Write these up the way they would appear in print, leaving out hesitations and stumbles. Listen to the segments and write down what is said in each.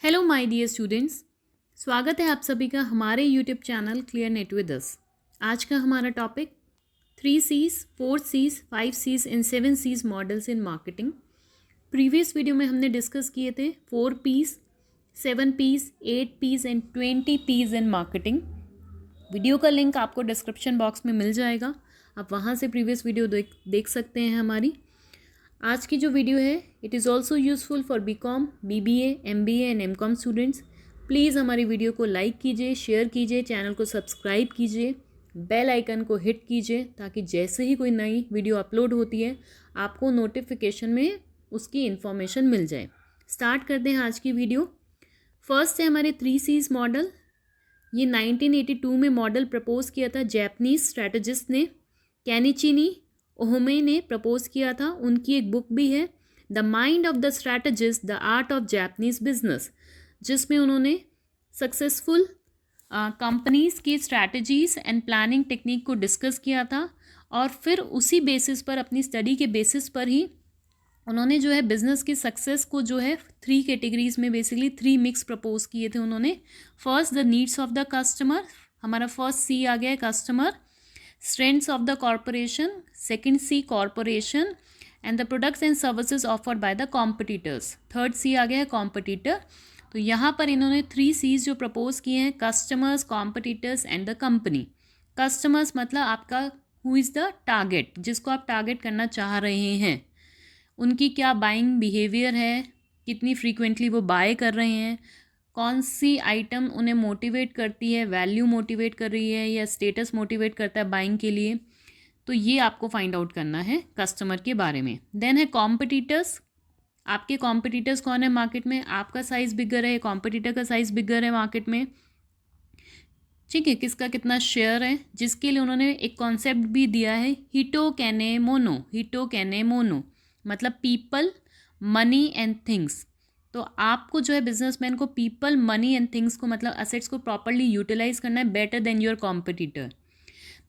Hello my dear students, स्वागत है आप सभी का हमारे YouTube channel clear net with us. आज का हमारा topic 3 C's, 4 C's, 5 C's and 7 C's models in marketing. Previous video में हमने डिस्कस किए थे 4 P's, 7 P's, 8 P's and 20 P's in marketing. Video का लिंक आपको डिस्क्रिप्शन बॉक्स में मिल जाएगा, आप वहाँ से प्रीवियस वीडियो देख सकते हैं हमारी। आज की जो वीडियो है it is also useful for BCom, BBA, MBA and MCom students. Please हमारी वीडियो को लाइक कीजिए, शेयर कीजिए, चैनल को सब्सक्राइब कीजिए, बेल आइकन को हिट कीजिए ताकि जैसे ही कोई नई वीडियो अपलोड होती है आपको नोटिफिकेशन में उसकी इन्फॉर्मेशन मिल जाए। स्टार्ट करते हैं आज की वीडियो। फर्स्ट है हमारे 3 C's मॉडल। ये 1982 में मॉडल प्रपोज किया था जैपनीज स्ट्रैटेजिस्ट ने, कैनिची ओहोमे ने प्रपोज किया था। उनकी एक बुक भी है the mind of the strategist, the art of Japanese business, जिसमें उन्होंने सक्सेसफुल कंपनीज की स्ट्रैटेजीज एंड प्लानिंग टेक्निक को डिस्कस किया था और फिर उसी बेसिस पर, अपनी स्टडी के बेसिस पर ही उन्होंने जो है बिजनेस की सक्सेस को जो है 3 कैटेगरीज में बेसिकली 3 मिक्स प्रपोज किए थे उन्होंने। First the needs of the customer, हमारा फर्स्ट C आ गया है customer. Strengths of the corporation, second C corporation and the products and services offered by the competitors, third C आ गया है competitor। तो यहाँ पर इन्होंने 3 C's जो प्रपोज किए हैं, customers, competitors and the company। customers मतलब आपका who is the target, जिसको आप टारगेट करना चाह रहे हैं, उनकी क्या बाइंग बिहेवियर है, कितनी फ्रीक्वेंटली वो बाय कर रहे हैं, कौन सी आइटम उन्हें मोटिवेट करती है, वैल्यू मोटिवेट कर रही है या स्टेटस मोटिवेट करता है बाइंग के लिए। तो ये आपको फाइंड आउट करना है कस्टमर के बारे में। देन है कॉम्पिटिटर्स, आपके कॉम्पिटिटर्स कौन है मार्केट में, आपका साइज़ बिगर है, कॉम्पिटिटर का साइज़ बिगर है मार्केट में, ठीक है, किसका कितना शेयर है, जिसके लिए उन्होंने एक कॉन्सेप्ट भी दिया है हिटो कैने मोनो, मतलब पीपल, मनी एंड थिंग्स। तो आपको जो है बिजनेसमैन को पीपल, मनी एंड थिंग्स को, मतलब असेट्स को प्रॉपर्ली यूटिलाइज करना है better than your competitor.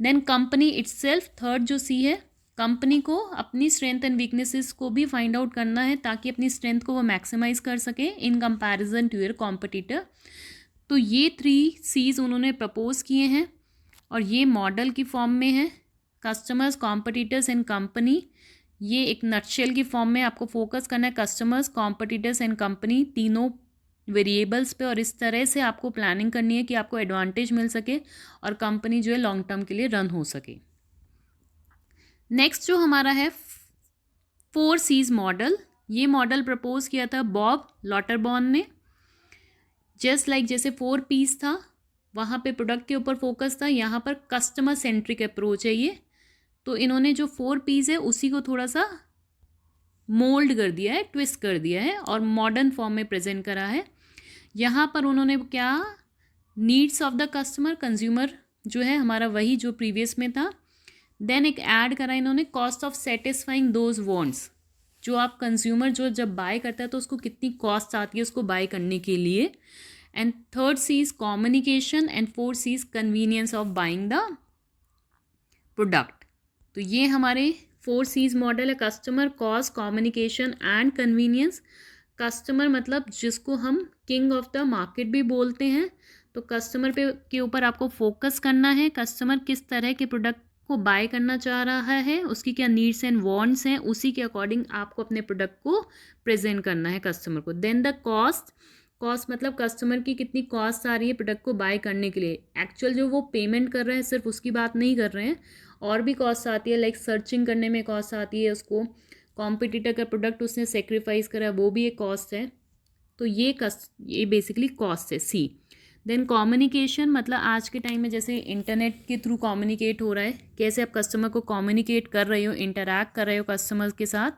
Then company itself, third जो C है, कंपनी को अपनी स्ट्रेंथ एंड वीकनेसेस को भी फाइंड आउट करना है ताकि अपनी स्ट्रेंथ को वो मैक्सिमाइज कर सके in comparison to your competitor. तो ये 3 C's उन्होंने प्रपोज किए हैं और ये मॉडल की फॉर्म में है, कस्टमर्स, कॉम्पिटिटर्स एंड कंपनी। ये एक नटशेल की फॉर्म में आपको फोकस करना है कस्टमर्स, कॉम्पिटिटर्स एंड कंपनी, तीनों वेरिएबल्स पे, और इस तरह से आपको प्लानिंग करनी है कि आपको एडवांटेज मिल सके और कंपनी जो है लॉन्ग टर्म के लिए रन हो सके। नेक्स्ट जो हमारा है 4 C's मॉडल, ये मॉडल प्रपोज किया था बॉब लॉटरबॉर्न ने। जस्ट लाइक जैसे 4 P's था, वहाँ पे प्रोडक्ट के ऊपर फोकस था, यहाँ पर कस्टमर सेंट्रिक अप्रोच है ये। तो इन्होंने जो 4 P's है उसी को थोड़ा सा मोल्ड कर दिया है, ट्विस्ट कर दिया है और मॉडर्न फॉर्म में प्रेजेंट करा है। यहाँ पर उन्होंने क्या, needs of the customer, consumer जो है हमारा वही जो प्रीवियस में था। देन एक ऐड करा इन्होंने cost of satisfying those wants, जो आप कंज्यूमर जो जब बाय करता है तो उसको कितनी कॉस्ट आती है उसको बाय करने के लिए। And third C is communication and 4 C is convenience of buying the product. तो ये हमारे 4 C's मॉडल है, customer, cost, communication and convenience. Customer मतलब जिसको हम किंग ऑफ द मार्केट भी बोलते हैं, तो कस्टमर पे के ऊपर आपको फोकस करना है। कस्टमर किस तरह के प्रोडक्ट को बाय करना चाह रहा है, उसकी क्या नीड्स एंड वांट्स हैं, उसी के अकॉर्डिंग आपको अपने प्रोडक्ट को प्रेजेंट करना है कस्टमर को। देन द कॉस्ट, कॉस्ट मतलब कस्टमर की कितनी कॉस्ट आ रही है प्रोडक्ट को बाय करने के लिए, एक्चुअल जो वो पेमेंट कर रहे हैं सिर्फ उसकी बात नहीं कर रहे हैं, और भी कॉस्ट आती है, लाइक सर्चिंग करने में कॉस्ट आती है उसको, कॉम्पिटिटर का प्रोडक्ट उसने सेक्रीफाइस करा है वो भी एक कॉस्ट है। तो ये बेसिकली कॉस्ट है C। देन कम्युनिकेशन मतलब आज के टाइम में जैसे इंटरनेट के थ्रू कम्युनिकेट हो रहा है, कैसे आप कस्टमर को कम्युनिकेट कर रहे हो, इंटरैक्ट कर रहे हो कस्टमर के साथ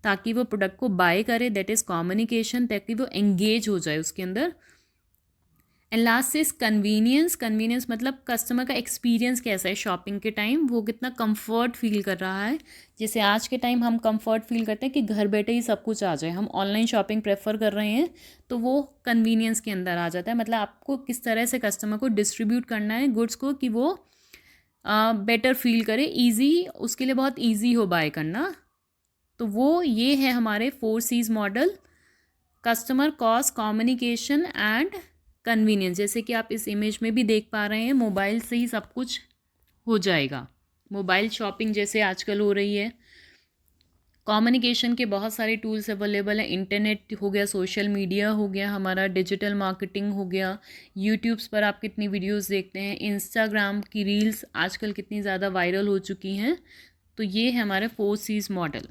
ताकि वो प्रोडक्ट को बाय करे, दैट इज़ कम्युनिकेशन, ताकि वो एंगेज हो जाए उसके अंदर। And last is convenience, convenience मतलब कस्टमर का एक्सपीरियंस कैसा है शॉपिंग के टाइम, वो कितना कंफर्ट फील कर रहा है। जैसे आज के टाइम हम कंफर्ट फील करते हैं कि घर बैठे ही सब कुछ आ जाए, हम ऑनलाइन शॉपिंग प्रेफर कर रहे हैं, तो वो कन्वीनियंस के अंदर आ जाता है। मतलब आपको किस तरह से कस्टमर को डिस्ट्रीब्यूट करना है गुड्स को कि वो बेटर फील करे, ईजी, उसके लिए बहुत ईजी हो बाय करना। तो वो ये है हमारे 4 C's model. Customer, cost, communication and convenience. जैसे कि आप इस इमेज में भी देख पा रहे हैं, मोबाइल से ही सब कुछ हो जाएगा। मोबाइल शॉपिंग जैसे आजकल हो रही है। कम्युनिकेशन के बहुत सारे टूल्स अवेलेबल हैं। इंटरनेट हो गया, सोशल मीडिया हो गया, हमारा डिजिटल मार्केटिंग हो गया, यूट्यूब्स पर आप कितनी वीडियोस देखते हैं, इंस्टाग्राम की रील्स आजकल कितनी ज़्यादा वायरल हो चुकी हैं। तो ये है हमारा 4Cs मॉडल।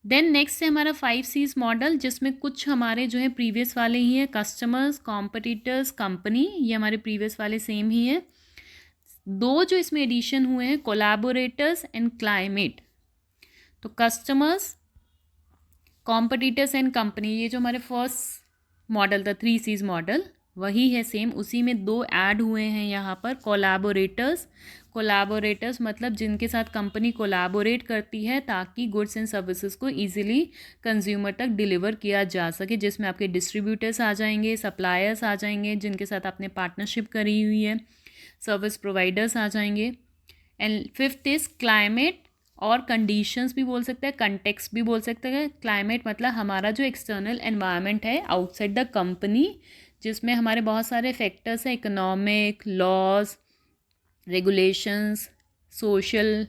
देन नेक्स्ट है हमारा 5Cs मॉडल, जिसमें कुछ हमारे जो है प्रीवियस वाले ही हैं। कस्टमर्स, कॉम्पिटिटर्स, कंपनी, ये हमारे प्रीवियस वाले सेम ही है। दो जो इसमें एडिशन हुए हैं, कोलैबोरेटर्स एंड क्लाइमेट। तो कस्टमर्स, कॉम्पिटिटर्स एंड कंपनी, ये जो हमारे फर्स्ट मॉडल था 3Cs मॉडल, वही है सेम। उसी में दो ऐड हुए हैं यहाँ पर, कोलैबोरेटर्स। कोलैबोरेटर्स मतलब जिनके साथ कंपनी कोलैबोरेट करती है ताकि गुड्स एंड सर्विसेज को इजीली कंज्यूमर तक डिलीवर किया जा सके, जिसमें आपके डिस्ट्रीब्यूटर्स आ जाएंगे, सप्लायर्स आ जाएंगे जिनके साथ आपने पार्टनरशिप करी हुई है, सर्विस प्रोवाइडर्स आ जाएंगे। एंड फिफ्थ इज क्लाइमेट, और कंडीशंस भी बोल सकते हैं, कंटेक्स्ट भी बोल सकते हैं। क्लाइमेट मतलब हमारा जो एक्सटर्नल एनवायरनमेंट है आउटसाइड द कंपनी, जिसमें हमारे बहुत सारे फैक्टर्स हैं, economic, laws, regulations, social,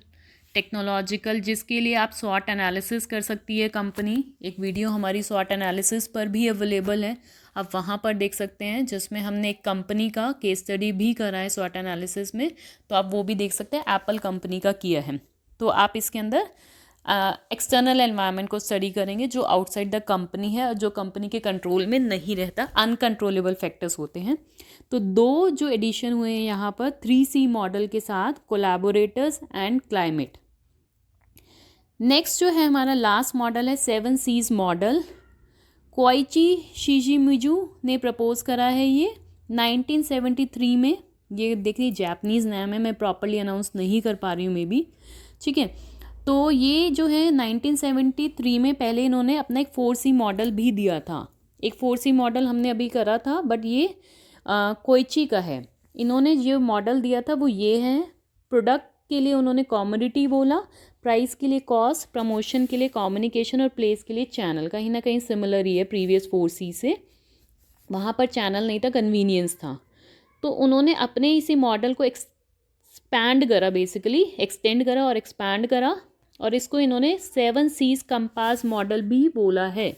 technological, जिसके लिए आप स्वॉट एनालिसिस कर सकती है कंपनी। एक वीडियो हमारी स्वॉट एनालिसिस पर भी अवेलेबल है, आप वहाँ पर देख सकते हैं, जिसमें हमने एक कंपनी का केस स्टडी भी करा है स्वॉट एनालिसिस में, तो आप वो भी देख सकते हैं। एप्पल कंपनी का किया है। तो आप इसके अंदर एक्सटर्नल एनवायरनमेंट को स्टडी करेंगे जो आउटसाइड द कंपनी है और जो कंपनी के कंट्रोल में नहीं रहता, अनकंट्रोलेबल फैक्टर्स होते हैं। तो दो जो एडिशन हुए हैं यहाँ पर 3C मॉडल के साथ, कोलैबोरेटर्स एंड क्लाइमेट। नेक्स्ट जो है हमारा लास्ट मॉडल है 7Cs मॉडल। कोइची शिशिमिजू ने प्रपोज करा है ये 1973 में। ये देखिए जापानीज़ नाम है, मैं प्रॉपरली अनाउंस नहीं कर पा रही हूँ मे बी, ठीक है। तो ये जो है 1973 में पहले इन्होंने अपना एक 4C मॉडल भी दिया था। एक 4C मॉडल हमने अभी करा था, बट ये कोइची का है। इन्होंने जो मॉडल दिया था वो ये है। प्रोडक्ट के लिए उन्होंने कॉमोडिटी बोला, प्राइस के लिए कॉस्ट, प्रमोशन के लिए कम्युनिकेशन और प्लेस के लिए चैनल। कहीं ना कहीं सिमिलर ही है प्रीवियस 4C से। वहाँ पर चैनल नहीं था, कन्वीनियंस था। तो उन्होंने अपने इसी मॉडल को एक्सपैंड करा, बेसिकली एक्सटेंड करा और एक्सपैंड करा, और इसको इन्होंने 7Cs कंपास मॉडल भी बोला है।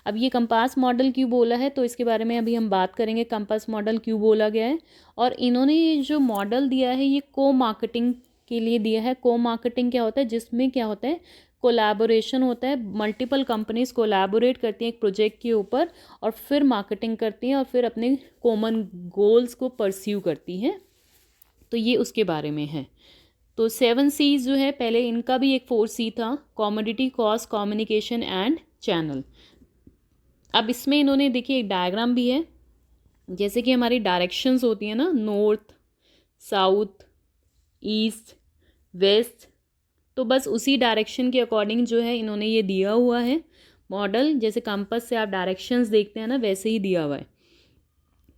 अब ये कंपास मॉडल क्यों बोला है तो इसके बारे में अभी हम बात करेंगे, कंपास मॉडल क्यों बोला गया है। और इन्होंने ये जो मॉडल दिया है ये को मार्केटिंग के लिए दिया है। को मार्केटिंग क्या होता है, जिसमें क्या होता है, कोलैबोरेशन होता है। मल्टीपल कंपनीज कोलैबोरेट करती हैं एक प्रोजेक्ट के ऊपर और फिर मार्केटिंग करती हैं और फिर अपने कॉमन गोल्स को परस्यू करती हैं। तो ये उसके बारे में है। तो 7Cs जो है, पहले इनका भी एक 4C था, commodity, cost, communication and channel. अब इसमें इन्होंने देखिए एक डायग्राम भी है, जैसे कि हमारी डायरेक्शंस होती हैं ना, नॉर्थ, साउथ, ईस्ट, वेस्ट, तो बस उसी डायरेक्शन के अकॉर्डिंग जो है इन्होंने ये दिया हुआ है मॉडल। जैसे कंपास से आप डायरेक्शंस देखते हैं ना, वैसे ही दिया हुआ है।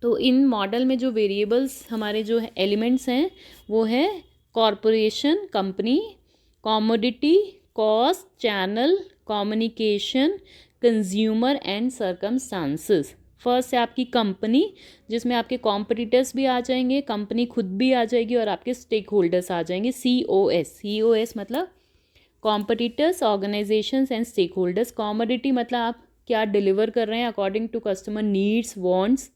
तो इन मॉडल में जो वेरिएबल्स हमारे जो है एलिमेंट्स हैं वो है corporation, company, commodity, cost, channel, communication, consumer and circumstances. First है आपकी कंपनी, जिसमें आपके कॉम्पिटिटर्स भी आ जाएंगे, कंपनी खुद भी आ जाएगी और आपके स्टेक होल्डर्स आ जाएंगे। COS मतलब competitors, organizations and stakeholders. Commodity मतलब आप क्या डिलीवर कर रहे हैं according to customer needs, wants.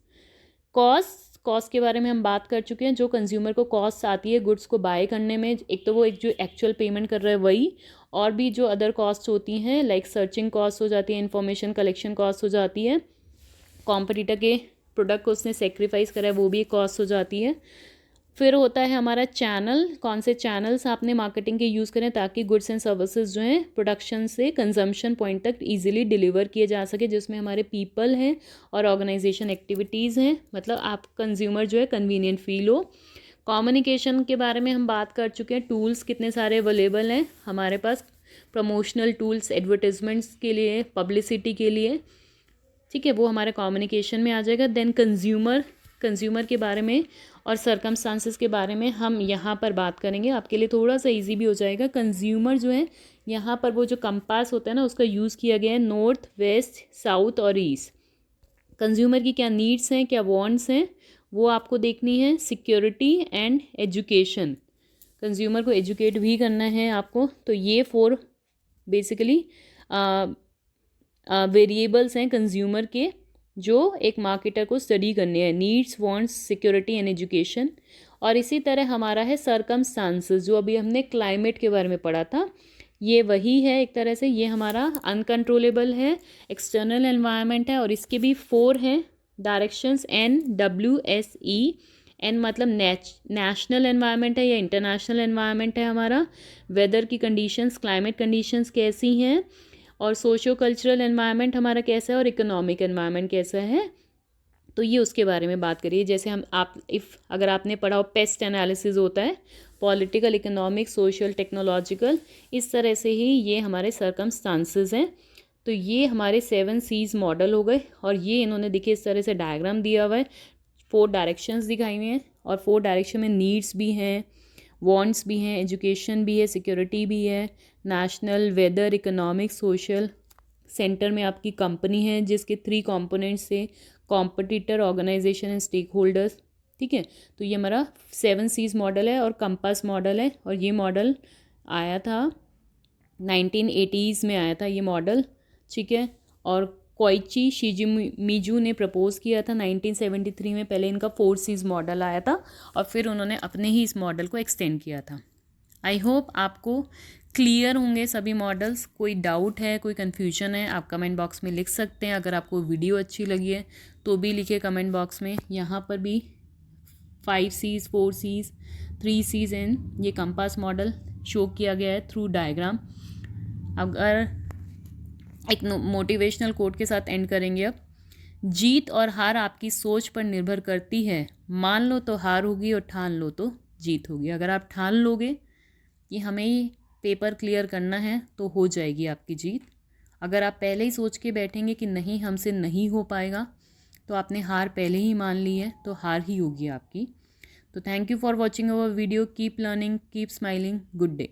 Cost के बारे में हम बात कर चुके हैं, जो कंज्यूमर को कॉस्ट आती है गुड्स को बाय करने में। एक तो वो एक जो एक्चुअल पेमेंट कर रहा है वही, और भी जो अदर कॉस्ट होती हैं लाइक सर्चिंग कॉस्ट हो जाती है, इन्फॉर्मेशन कलेक्शन कॉस्ट हो जाती है, कॉम्पिटिटर के प्रोडक्ट को उसने सेक्रीफाइस करा है वो भी एक कॉस्ट हो जाती है। फिर होता है हमारा चैनल, कौन से चैनल्स आपने मार्केटिंग के यूज़ करें ताकि गुड्स एंड सर्विसेज जो हैं प्रोडक्शन से कंजम्पशन पॉइंट तक इजीली डिलीवर किए जा सके, जिसमें हमारे पीपल हैं और ऑर्गेनाइजेशन एक्टिविटीज़ हैं, मतलब आप कंज्यूमर जो है कन्वीनियंट फील हो। कम्युनिकेशन के बारे में हम बात कर चुके हैं, टूल्स कितने सारे अवेलेबल हैं हमारे पास, प्रमोशनल टूल्स, एडवर्टाइजमेंट्स के लिए, पब्लिसिटी के लिए, ठीक है, वो हमारे कम्युनिकेशन में आ जाएगा। देन कंज्यूमर कंज्यूमर के बारे में और सर्कमस्टांसेस के बारे में हम यहाँ पर बात करेंगे। आपके लिए थोड़ा सा इजी भी हो जाएगा। कंज्यूमर जो है यहाँ पर वो जो कंपास होता है ना, उसका यूज़ किया गया है नॉर्थ, वेस्ट, साउथ और ईस्ट। कंज्यूमर की क्या नीड्स हैं, क्या वांट्स हैं, वो आपको देखनी है। सिक्योरिटी एंड एजुकेशन, कंज्यूमर को एजुकेट भी करना है आपको। तो ये 4 बेसिकली वेरिएबल्स हैं कंज्यूमर के, जो एक मार्केटर को स्टडी करने हैं। Needs, wants, security and education. और इसी तरह हमारा है सर्कमस्टांसेस, जो अभी हमने क्लाइमेट के बारे में पढ़ा था। ये वही है एक तरह से, ये हमारा अनकंट्रोलेबल है, एक्सटर्नल एनवायरनमेंट है। और इसके भी 4 हैं डायरेक्शंस, NWSE। एन मतलब नेशनल एनवायरनमेंट है या इंटरनेशनल एनवायरनमेंट है हमारा। वेदर की कंडीशंस, क्लाइमेट कंडीशंस कैसी हैं, और सोशो कल्चरल एनवायरनमेंट हमारा कैसा है, और इकोनॉमिक एनवायरनमेंट कैसा है। तो ये उसके बारे में बात करिए। जैसे अगर आपने पढ़ा हो पेस्ट एनालिसिस होता है, पॉलिटिकल, इकोनॉमिक, सोशल, टेक्नोलॉजिकल, इस तरह से ही ये हमारे सर्कमस्टांसेस हैं। तो ये हमारे 7 C's मॉडल हो गए। और ये इन्होंने देखिए इस तरह से डायग्राम दिया हुआ है, 4 डायरेक्शंस दिखाई हुई हैं। और 4 डायरेक्शन में नीड्स भी हैं, वांट्स भी हैं, एजुकेशन भी है, सिक्योरिटी भी है, national, weather, economic, social. Centre में आपकी कंपनी है जिसके 3 कंपोनेंट्स से competitor, organization and stakeholders. ठीक है, तो ये हमारा 7 C's मॉडल है और कंपास मॉडल है। और ये मॉडल आया था 1980s में आया था ये मॉडल। ठीक है, और कोइची शिजुमिजू ने प्रपोज किया था 1973 में। पहले इनका 4 C's मॉडल आया था और फिर उन्होंने अपने ही इस मॉडल को एक्सटेंड किया था। आई होप आपको क्लियर होंगे सभी मॉडल्स। कोई डाउट है, कोई कन्फ्यूजन है, आप कमेंट बॉक्स में लिख सकते हैं। अगर आपको वीडियो अच्छी लगी है तो भी लिखिए कमेंट बॉक्स में। यहाँ पर भी 5 C's, 4 C's, 3 C's एंड ये कंपास मॉडल शो किया गया है थ्रू डायग्राम। अगर एक मोटिवेशनल कोट के साथ एंड करेंगे अब। जीत और हार आपकी सोच पर निर्भर करती है। मान लो तो हार होगी और ठान लो तो जीत होगी। अगर आप ठान लोगे कि हमें ही पेपर क्लियर करना है तो हो जाएगी आपकी जीत। अगर आप पहले ही सोच के बैठेंगे कि नहीं, हमसे नहीं हो पाएगा, तो आपने हार पहले ही मान ली है, तो हार ही होगी आपकी। तो thank you for watching our video. Keep learning, keep smiling. Good day.